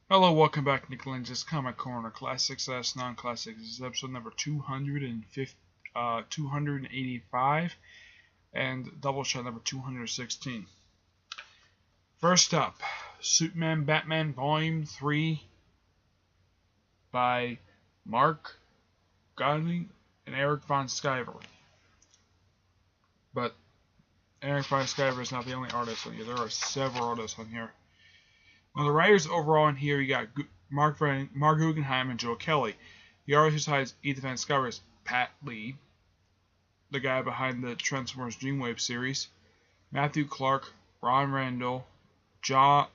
Hello, welcome back to Lenz's Comic Corner Classics / Non-Classics. This is episode number 285 and Doubleshot number 216. First up, Superman Batman Volume 3 by Mark Godley and Eric von Sciver. But Eric von Sciver is not the only artist on here. There are several artists on here. Well, the writers overall in here, you got Mark Guggenheim and Joe Kelly. The artist besides Ethan Van Sciver is Pat Lee, the guy behind the Transformers Dreamwave series. Matthew Clark, Ron Randall, Joe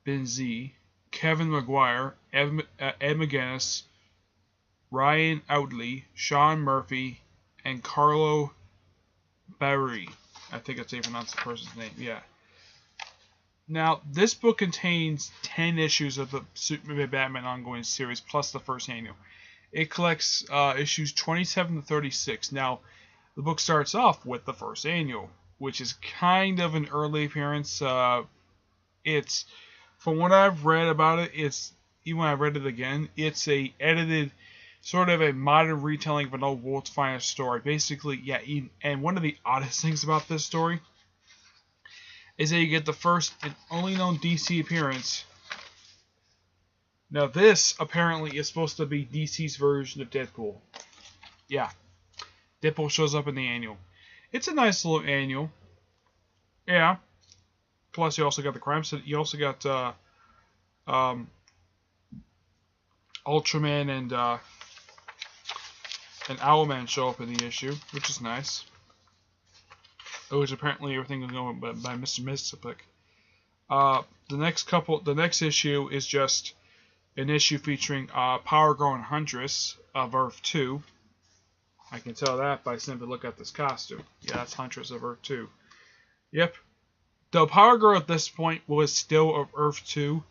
Benzie, Kevin Maguire, Ed McGuinness, Ryan Outley, Sean Murphy, and Carlo Barry. I think that's how you pronounce the person's name. Yeah. Now, this book contains 10 issues of the Superman Batman ongoing series, plus the first annual. It collects issues 27 to 36. Now, the book starts off with the first annual, which is kind of an early appearance. It's, from what I've read about it, even when I read it again, it's a edited, sort of a modern retelling of an old World's Finest story. Basically, yeah, and one of the oddest things about this story is that you get the first and only known DC appearance. Now this, apparently, is supposed to be DC's version of Deadpool. Yeah. Deadpool shows up in the annual. It's a nice little annual. Yeah. Plus you also got the crime set. You also got Ultraman and Owlman show up in the issue, which is nice. Which apparently everything was going by Mr. Mystipic. The next issue is just an issue featuring Power Girl and Huntress of Earth 2. I can tell that by simply looking at this costume. Yeah, that's Huntress of Earth 2. Yep. Though Power Girl at this point was still of Earth 2.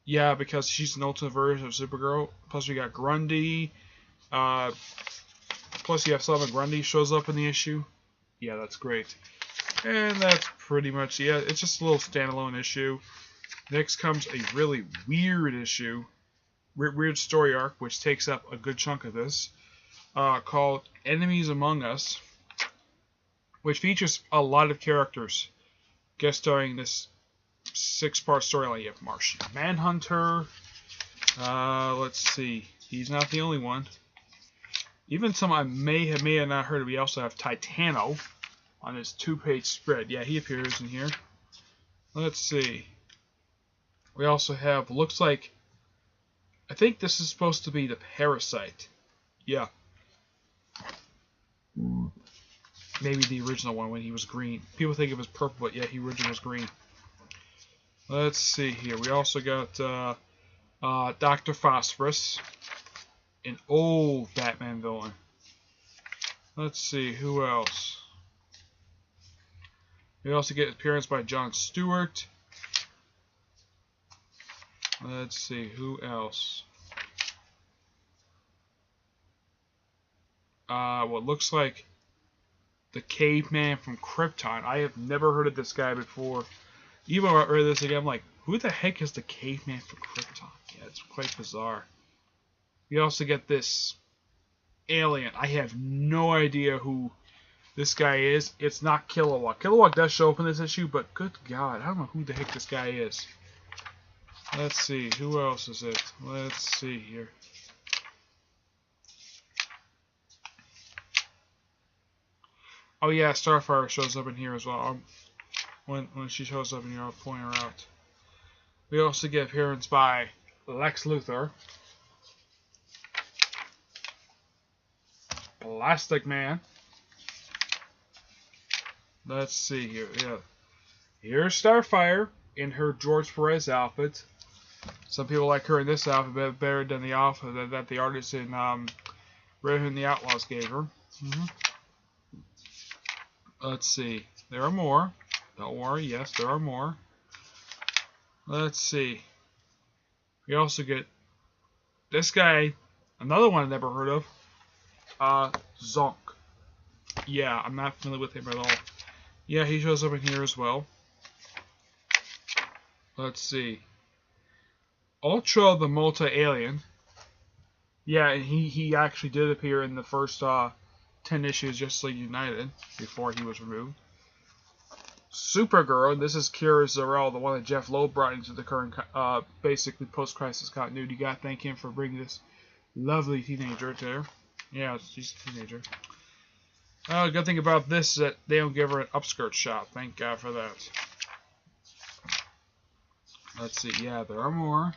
Yeah, because she's an ultimate version of Supergirl. Plus we got Grundy. Plus you have Sullivan Grundy shows up in the issue. Yeah, that's great. And that's pretty much, yeah, it's just a little standalone issue. Next comes a really weird issue, weird story arc, which takes up a good chunk of this, called Enemies Among Us, which features a lot of characters guest starring this 6-part storyline. You have Martian Manhunter, let's see, he's not the only one. Even some I may have not heard of. We also have Titano on his 2-page spread. Yeah, he appears in here. Let's see. We also have, looks like, I think this is supposed to be the Parasite. Yeah. Maybe the original one when he was green. People think it was purple, but yeah, he originally was green. Let's see here. We also got Dr. Phosphorus. An old Batman villain. Let's see, who else? We also get appearance by Jon Stewart. Let's see, who else? What looks like the Caveman from Krypton. I have never heard of this guy before. Even when I read this again, I'm like, who the heck is the Caveman from Krypton? Yeah, it's quite bizarre. We also get this alien. I have no idea who this guy is. It's not Kilowog. Kilowog does show up in this issue, but good God, I don't know who the heck this guy is. Let's see, who else is it? Let's see here. Oh yeah, Starfire shows up in here as well. When she shows up in here, I'll point her out. We also get appearance by Lex Luthor. Plastic Man. Let's see here. Yeah. Here's Starfire in her George Perez outfit. Some people like her in this outfit better than the outfit that the artist in Red Hood and the Outlaws gave her. Let's see. There are more. Don't worry. Yes, there are more. Let's see. We also get this guy. Another one I've never heard of. Zonk. Yeah, I'm not familiar with him at all. Yeah, he shows up in here as well. Let's see. Ultra the Multi-Alien. Yeah, and he actually did appear in the first 10 issues Justice League United before he was removed. Supergirl, and this is Kira Zor-El, the one that Jeff Loeb brought into the current, basically post-crisis continuity. You gotta thank him for bringing this lovely teenager to her. Yeah, she's a teenager. Good thing about this is that they don't give her an upskirt shot. Thank God for that. Let's see. Yeah, there are more.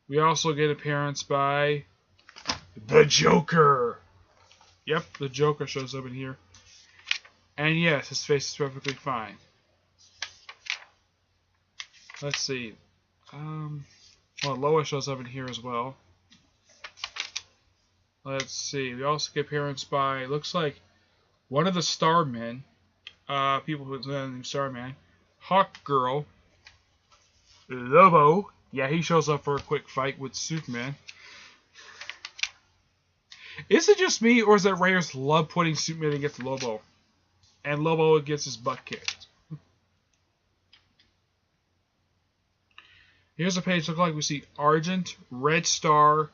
We also get appearance by the Joker. Yep, the Joker shows up in here. And yes, his face is perfectly fine. Let's see. Well, Lois shows up in here as well. Let's see. We also get appearance by, looks like, one of the Starmen. People who know the name Starman. Hawk Girl. Lobo. Yeah, he shows up for a quick fight with Superman. Is it just me, or is it writers love putting Superman against Lobo? And Lobo gets his butt kicked. Here's a page. Look like we see Argent, Red Star,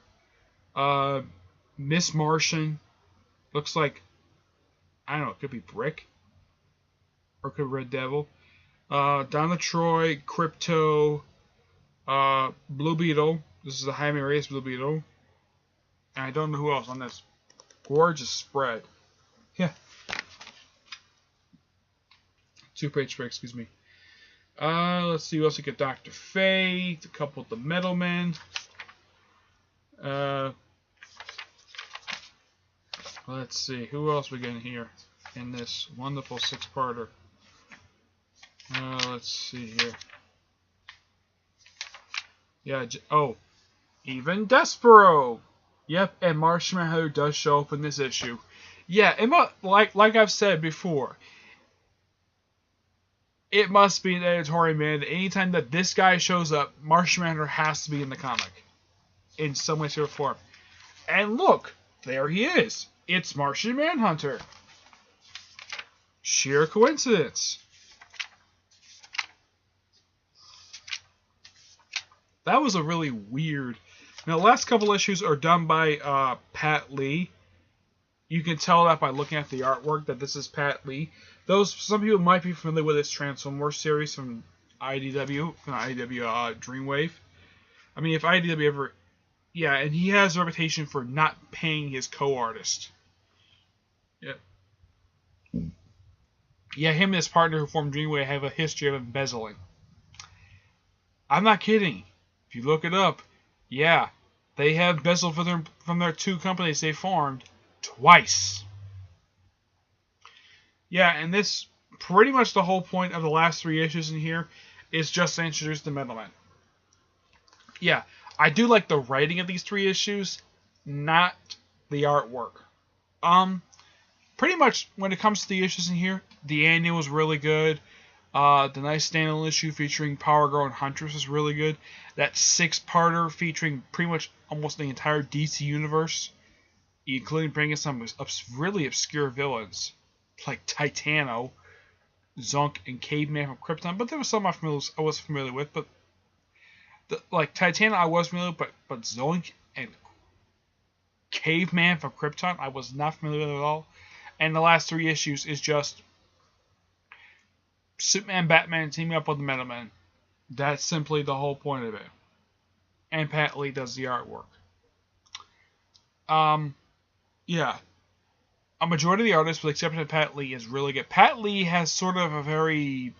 Miss Martian. Looks like, I don't know, it could be Brick. Or it could be Red Devil. Donna Troy, Crypto, Blue Beetle. This is the Jaime Reyes Blue Beetle. And I don't know who else on this gorgeous spread. Yeah. 2-page spread, excuse me. Let's see, we also get Dr. Fate, a couple of the Metalmen. Let's see, who else we getting here in this wonderful 6-parter? Let's see here. Yeah, even Despero. Yep, and Martian Manhunter does show up in this issue. Yeah, like I've said before, it must be an editorial man. Anytime that this guy shows up, Martian Manhunter has to be in the comic. In some way, shape, or form. And look, there he is. It's Martian Manhunter. Sheer coincidence. That was a really weird... Now, the last couple issues are done by Pat Lee. You can tell that by looking at the artwork that this is Pat Lee. Some people might be familiar with this Transformers series from IDW, Dreamwave. I mean, if IDW ever... Yeah, and he has a reputation for not paying his co-artist. Yeah. Yeah, him and his partner who formed Dreamwave have a history of embezzling. I'm not kidding. If you look it up, yeah, they have embezzled from their 2 companies they formed twice. Yeah, and this, pretty much the whole point of the last 3 issues in here is just to introduce the Metalmen. Yeah, I do like the writing of these 3 issues, not the artwork. Pretty much when it comes to the issues in here, the annual was really good. The nice standalone issue featuring Power Girl and Huntress is really good. That 6-parter featuring pretty much almost the entire DC universe, including bringing some really obscure villains like Titano, Zonk, and Caveman from Krypton. But there was some I was familiar with. But like Titano, I was familiar with, but Zonk and Caveman from Krypton, I was not familiar with at all. And the last 3 issues is just Superman and Batman teaming up with the Metalmen. That's simply the whole point of it. And Pat Lee does the artwork. Yeah. A majority of the artists, with the exception of Pat Lee, is really good. Pat Lee has sort of a very...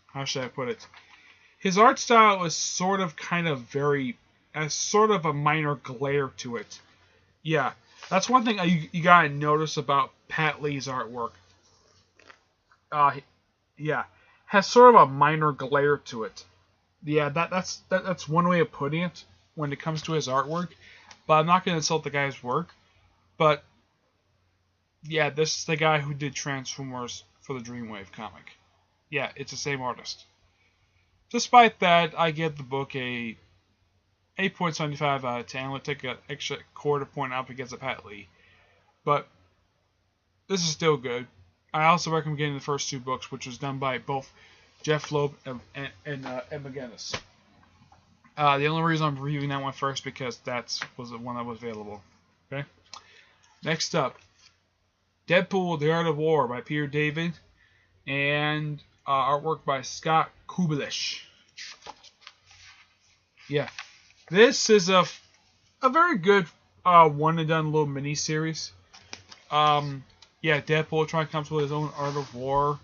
How should I put it? His art style is sort of has sort of a minor glare to it. Yeah. That's one thing you gotta notice about Pat Lee's artwork. Yeah, has sort of a minor glare to it. Yeah, that's one way of putting it when it comes to his artwork. But I'm not going to insult the guy's work. But yeah, this is the guy who did Transformers for the Dreamwave comic. Yeah, it's the same artist. Despite that, I give the book a 8.75 out of 10. I would take an extra quarter point up against a Pat Lee. But this is still good. I also recommend getting the first 2 books, which was done by both Jeff Loeb and McGinnis. The only reason I'm reviewing that one first because was the one that was available. Okay. Next up, Deadpool: The Art of War by Peter David, and artwork by Scott Kublish. Yeah, this is a very good one and done little mini series. Yeah, Deadpool trying to come up with his own art of war.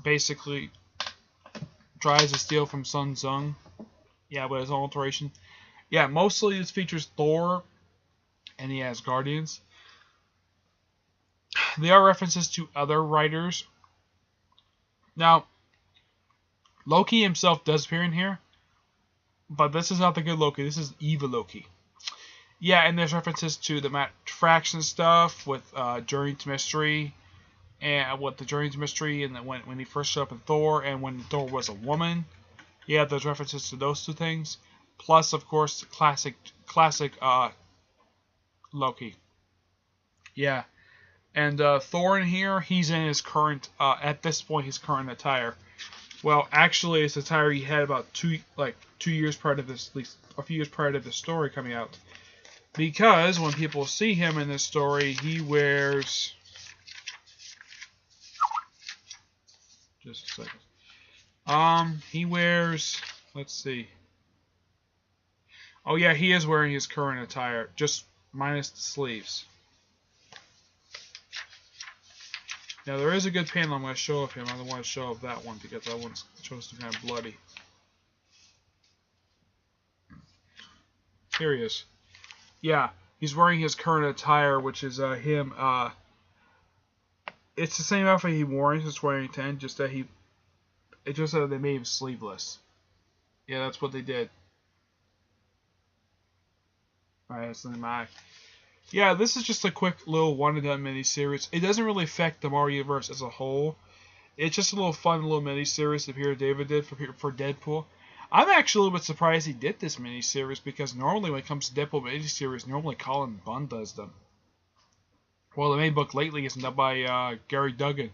Basically, tries to steal from Sun Tzu. Yeah, with his own alteration. Yeah, mostly this features Thor and the Asgardians. There are references to other writers. Now, Loki himself does appear in here, but this is not the good Loki. This is evil Loki. Yeah, and there's references to the Matt Fraction stuff with Journey to Mystery, and with the Journey to Mystery, and when he first showed up in Thor, and when Thor was a woman. Yeah, there's references to those two things. Plus, of course, classic Loki. Yeah, and Thor in here, he's in his current, at this point, his current attire. Well, actually, it's attire he had about 2 years prior to this, at least a few years prior to the story coming out. Because when people see him in this story, he wears... Just a second. He wears... Let's see. Oh yeah, he is wearing his current attire, just minus the sleeves. Now there is a good panel I'm going to show of him. I don't want to show of that one because that one's supposed to be kind of bloody. Here he is. Yeah, he's wearing his current attire, which is him. It's the same outfit he wore in his 2010, just that they made him sleeveless. Yeah, that's what they did. Alright, that's in my eye. Yeah, this is just a quick little one-and-done mini-series. It doesn't really affect the Marvel Universe as a whole. It's just a little fun little mini-series that Peter David did for Deadpool. I'm actually a little bit surprised he did this mini-series because normally when it comes to Deadpool mini-series, normally Colin Bunn does them. Well, the main book lately is done by Gary Duggan,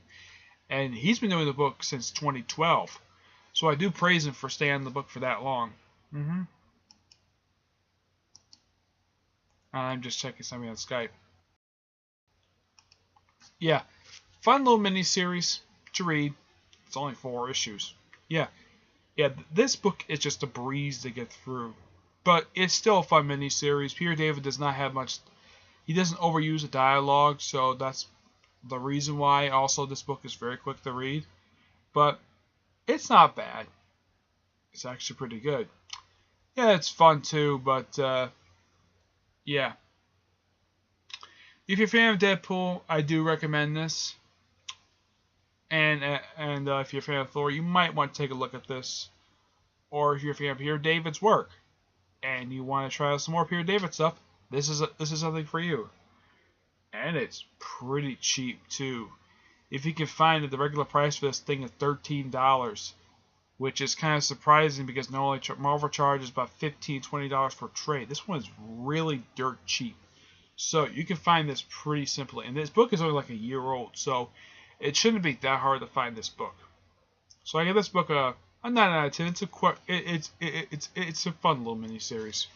and he's been doing the book since 2012. So I do praise him for staying on the book for that long. I'm just checking something on Skype. Yeah, fun little mini-series to read. It's only 4 issues. Yeah, this book is just a breeze to get through. But it's still a fun mini-series. Peter David does not have much... He doesn't overuse the dialogue, so that's the reason why. Also, this book is very quick to read. But it's not bad. It's actually pretty good. Yeah, it's fun too, but... yeah. If you're a fan of Deadpool, I do recommend this. And if you're a fan of Thor, you might want to take a look at this. Or if you're a fan of Peter David's work, and you want to try out some more Peter David stuff, this is something for you. And it's pretty cheap too. If you can find it, the regular price for this thing is $13. Which is kind of surprising because normally Marvel charges about $15-$20 per trade. This one is really dirt cheap. So you can find this pretty simply. And this book is only like a year old, so it shouldn't be that hard to find this book. So I give this book a 9 out of 10. It's a fun little mini series.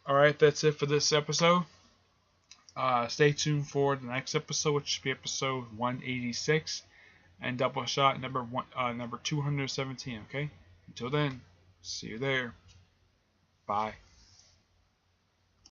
All right, that's it for this episode. Stay tuned for the next episode, which should be episode 186. And Doubleshot number 217, okay? Until then, see you there. Bye.